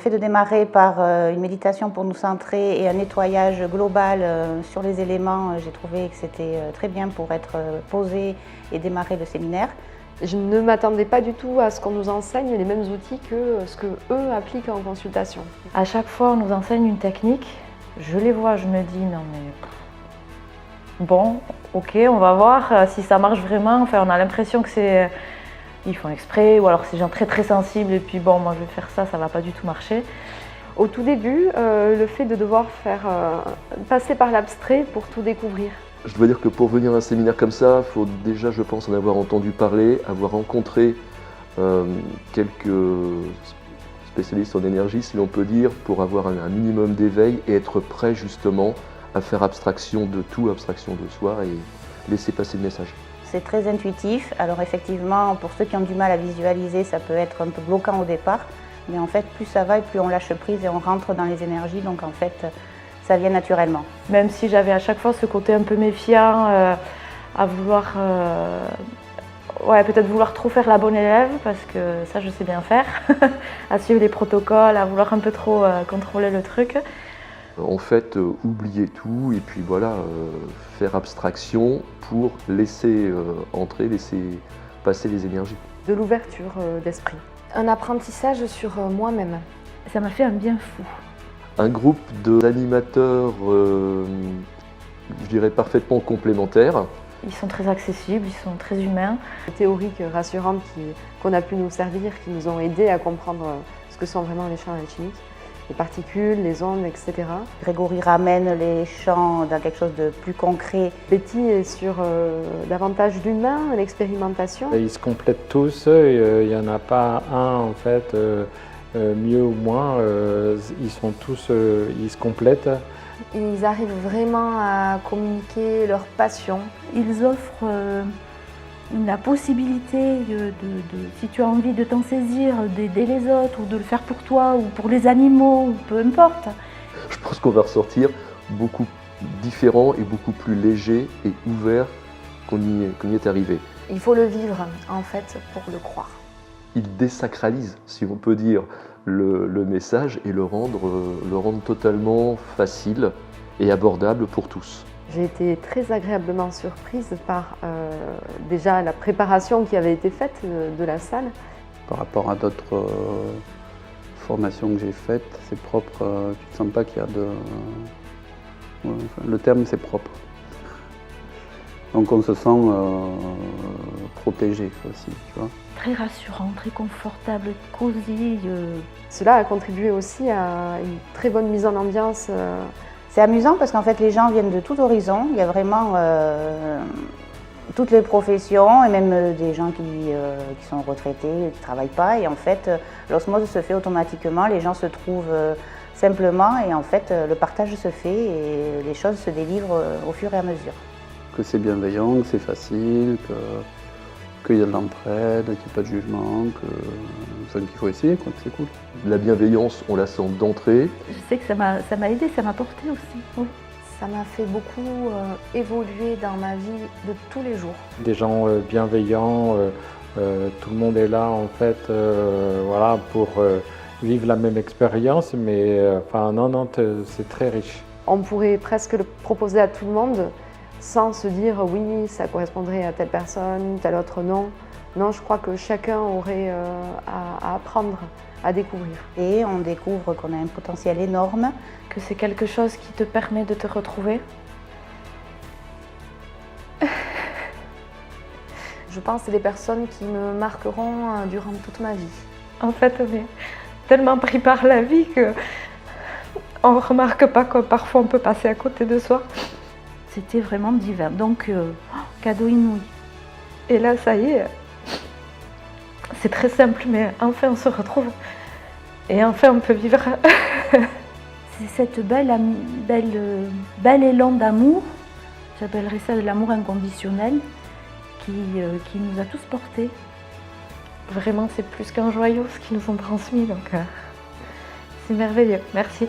fait de démarrer par une méditation pour nous centrer et un nettoyage global sur les éléments, j'ai trouvé que c'était très bien pour être posé et démarrer le séminaire. Je ne m'attendais pas du tout à ce qu'on nous enseigne les mêmes outils que ce qu'eux appliquent en consultation. À chaque fois, on nous enseigne une technique. Je les vois, je me dis non mais bon, ok, on va voir si ça marche vraiment. Enfin, on a l'impression que c'est ils font exprès ou alors c'est des gens très sensibles et puis bon, moi je vais faire ça, ça va pas du tout marcher. Au tout début, le fait de devoir passer par l'abstrait pour tout découvrir. Je dois dire que pour venir à un séminaire comme ça, il faut déjà, je pense, en avoir entendu parler, avoir rencontré quelques spécialistes en énergie, si l'on peut dire, pour avoir un minimum d'éveil et être prêt justement à faire abstraction de tout, abstraction de soi et laisser passer le message. C'est très intuitif, alors effectivement, pour ceux qui ont du mal à visualiser, ça peut être un peu bloquant au départ, mais en fait, plus ça va et plus on lâche prise et on rentre dans les énergies, donc en fait, ça vient naturellement. Même si j'avais à chaque fois ce côté un peu méfiant, à vouloir, peut-être vouloir trop faire la bonne élève, parce que ça je sais bien faire, à suivre les protocoles, à vouloir un peu trop contrôler le truc. En fait, oublier tout et puis voilà, faire abstraction pour laisser entrer, laisser passer les énergies. De l'ouverture d'esprit. Un apprentissage sur moi-même. Ça m'a fait un bien fou. Un groupe d'animateurs, je dirais parfaitement complémentaires. Ils sont très accessibles, ils sont très humains. Des théoriques rassurantes qu'on a pu nous servir, qui nous ont aidés à comprendre ce que sont vraiment les champs alchimiques, les particules, les ondes, etc. Grégory ramène les champs dans quelque chose de plus concret. Betty est sur davantage l'humain, l'expérimentation. Ils se complètent tous, il n'y en a pas un en fait. Mieux ou moins, ils sont tous, ils se complètent. Ils arrivent vraiment à communiquer leur passion. Ils offrent la possibilité si tu as envie de t'en saisir, d'aider les autres ou de le faire pour toi ou pour les animaux, ou peu importe. Je pense qu'on va ressortir beaucoup différent et beaucoup plus léger et ouvert qu'on y est arrivé. Il faut le vivre en fait pour le croire. Il désacralise, si on peut dire, le message et le rendre totalement facile et abordable pour tous. J'ai été très agréablement surprise par déjà la préparation qui avait été faite de la salle. Par rapport à d'autres formations que j'ai faites, c'est propre, tu ne sens pas qu'il y a de... Le terme c'est propre. Donc on se sent protégé aussi, tu vois. Très rassurant, très confortable, cosy. Cela a contribué aussi à une très bonne mise en ambiance. C'est amusant parce qu'en fait les gens viennent de tout horizon, il y a vraiment toutes les professions et même des gens qui sont retraités, qui ne travaillent pas et en fait l'osmose se fait automatiquement, les gens se trouvent simplement et en fait le partage se fait et les choses se délivrent au fur et à mesure. Que c'est bienveillant, que c'est facile, qu'il y a de l'entraide, qu'il n'y a pas de jugement, qu'il faut essayer, quoi, que c'est cool. La bienveillance, on la sent d'entrée. Je sais que ça m'a aidé, ça m'a porté aussi. Oui. Ça m'a fait beaucoup évoluer dans ma vie de tous les jours. Des gens bienveillants, tout le monde est là en fait, voilà, pour vivre la même expérience, mais non, c'est très riche. On pourrait presque le proposer à tout le monde, sans se dire oui, ça correspondrait à telle personne, telle autre non. Non, je crois que chacun aurait à apprendre, à découvrir. Et on découvre qu'on a un potentiel énorme. Que c'est quelque chose qui te permet de te retrouver. Je pense que c'est des personnes qui me marqueront durant toute ma vie. En fait, on est tellement pris par la vie qu'on ne remarque pas que parfois on peut passer à côté de soi. C'était vraiment divin, donc cadeau inouï. Et là, ça y est, c'est très simple, mais enfin on se retrouve. Et enfin on peut vivre. C'est cette bel élan d'amour, j'appellerais ça de l'amour inconditionnel, qui nous a tous portés. Vraiment, c'est plus qu'un joyau ce qu'ils nous ont transmis, donc c'est merveilleux. Merci.